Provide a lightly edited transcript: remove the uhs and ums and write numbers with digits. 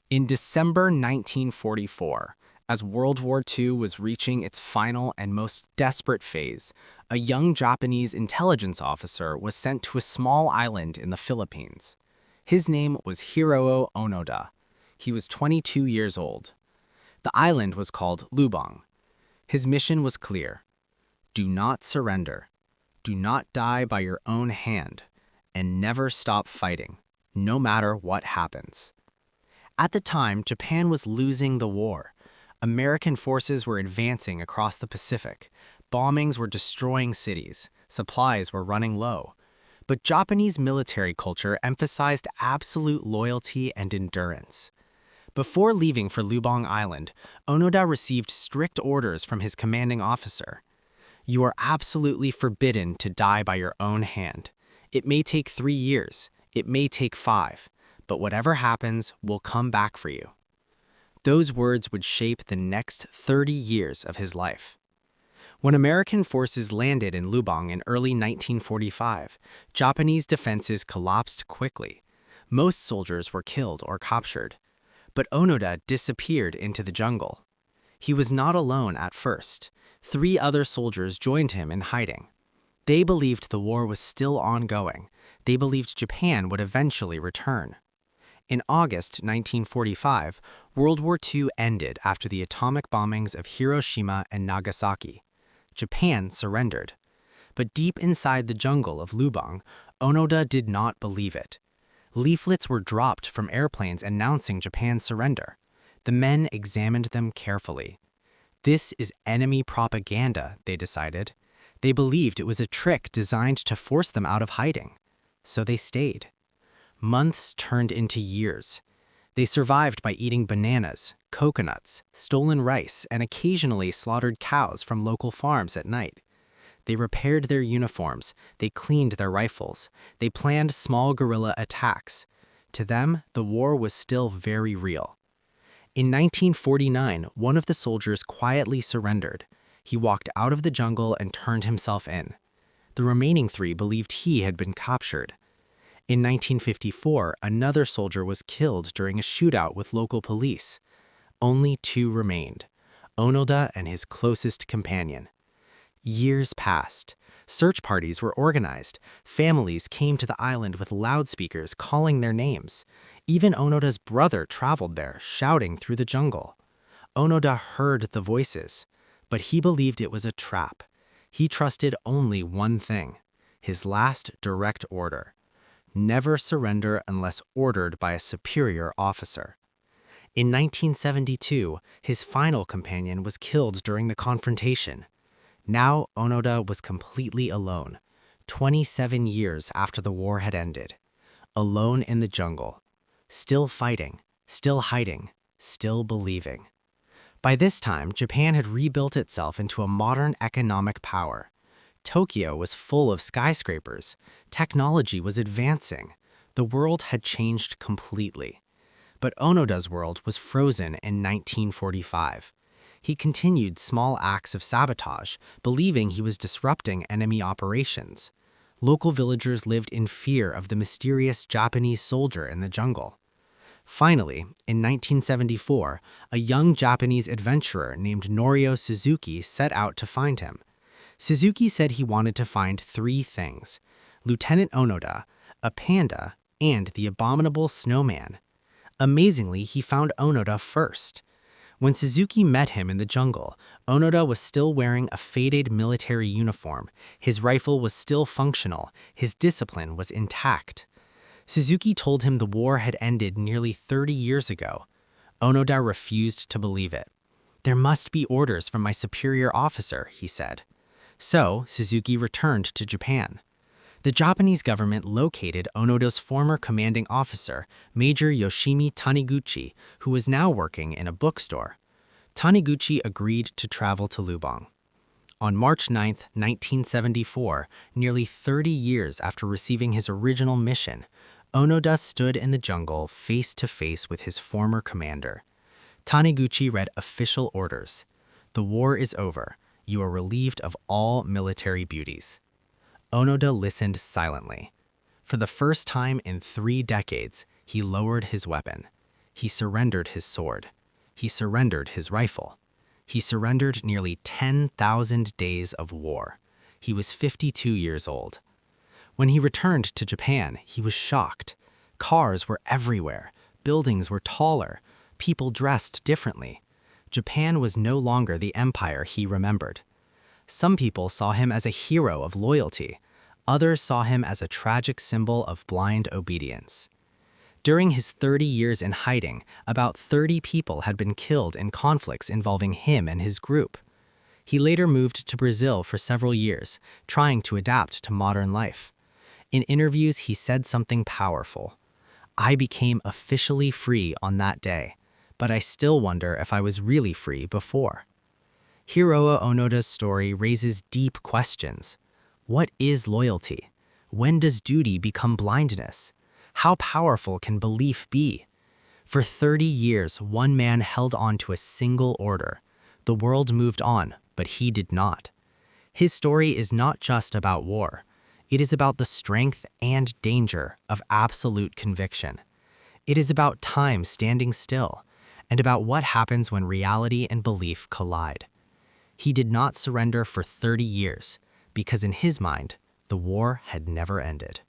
In December 1944, as World War II was reaching its final and most desperate phase, a young Japanese intelligence officer was sent to a small island in the Philippines. His name was Hiroo Onoda. He was 22 years old. The island was called Lubang. His mission was clear. Do not surrender. Do not die by your own hand. And never stop fighting, no matter what happens. At the time, Japan was losing the war. American forces were advancing across the Pacific. Bombings were destroying cities. Supplies were running low. But Japanese military culture emphasized absolute loyalty and endurance. Before leaving for Lubang Island, Onoda received strict orders from his commanding officer. You are absolutely forbidden to die by your own hand. It may take 3 years. It may take 5. But whatever happens will come back for you. Those words would shape the next 30 years of his life. When American forces landed in Lubang in early 1945, Japanese defenses collapsed quickly. Most soldiers were killed or captured. But Onoda disappeared into the jungle. He was not alone at first. 3 other soldiers joined him in hiding. They believed the war was still ongoing. They believed Japan would eventually return. In August 1945, World War II ended after the atomic bombings of Hiroshima and Nagasaki. Japan surrendered. But deep inside the jungle of Lubang, Onoda did not believe it. Leaflets were dropped from airplanes announcing Japan's surrender. The men examined them carefully. This is enemy propaganda, they decided. They believed it was a trick designed to force them out of hiding. So they stayed. Months turned into years. They survived by eating bananas, coconuts, stolen rice, and occasionally slaughtered cows from local farms at night. They repaired their uniforms, they cleaned their rifles, they planned small guerrilla attacks. To them, the war was still very real. In 1949, one of the soldiers quietly surrendered. He walked out of the jungle and turned himself in. The remaining 3 believed he had been captured. In 1954, another soldier was killed during a shootout with local police. Only 2 remained, Onoda and his closest companion. Years passed. Search parties were organized. Families came to the island with loudspeakers calling their names. Even Onoda's brother traveled there, shouting through the jungle. Onoda heard the voices, but he believed it was a trap. He trusted only one thing, his last direct order. Never surrender unless ordered by a superior officer. In 1972, his final companion was killed during the confrontation. Now Onoda was completely alone, 27 years after the war had ended. Alone in the jungle. Still fighting, still hiding, still believing. By this time, Japan had rebuilt itself into a modern economic power. Tokyo was full of skyscrapers. Technology was advancing. The world had changed completely. But Onoda's world was frozen in 1945. He continued small acts of sabotage, believing he was disrupting enemy operations. Local villagers lived in fear of the mysterious Japanese soldier in the jungle. Finally, in 1974, a young Japanese adventurer named Norio Suzuki set out to find him. Suzuki said he wanted to find 3 things: Lieutenant Onoda, a panda, and the abominable snowman. Amazingly, he found Onoda first. When Suzuki met him in the jungle, Onoda was still wearing a faded military uniform. His rifle was still functional. His discipline was intact. Suzuki told him the war had ended nearly 30 years ago. Onoda refused to believe it. There must be orders from my superior officer, he said. So, Suzuki returned to Japan. The Japanese government located Onoda's former commanding officer, Major Yoshimi Taniguchi, who was now working in a bookstore. Taniguchi agreed to travel to Lubang. On March 9, 1974, nearly 30 years after receiving his original mission, Onoda stood in the jungle face to face with his former commander. Taniguchi read official orders. The war is over. You are relieved of all military duties. Onoda listened silently. For the first time in 3 decades, he lowered his weapon. He surrendered his sword. He surrendered his rifle. He surrendered nearly 10,000 days of war. He was 52 years old. When he returned to Japan, he was shocked. Cars were everywhere. Buildings were taller. People dressed differently. Japan was no longer the empire he remembered. Some people saw him as a hero of loyalty. Others saw him as a tragic symbol of blind obedience. During his 30 years in hiding, about 30 people had been killed in conflicts involving him and his group. He later moved to Brazil for several years, trying to adapt to modern life. In interviews, he said something powerful. "I became officially free on that day, but I still wonder if I was really free before." Hiroo Onoda's story raises deep questions. What is loyalty? When does duty become blindness? How powerful can belief be? For 30 years, one man held on to a single order. The world moved on, but he did not. His story is not just about war. It is about the strength and danger of absolute conviction. It is about time standing still, and about what happens when reality and belief collide. He did not surrender for 30 years, because in his mind, the war had never ended.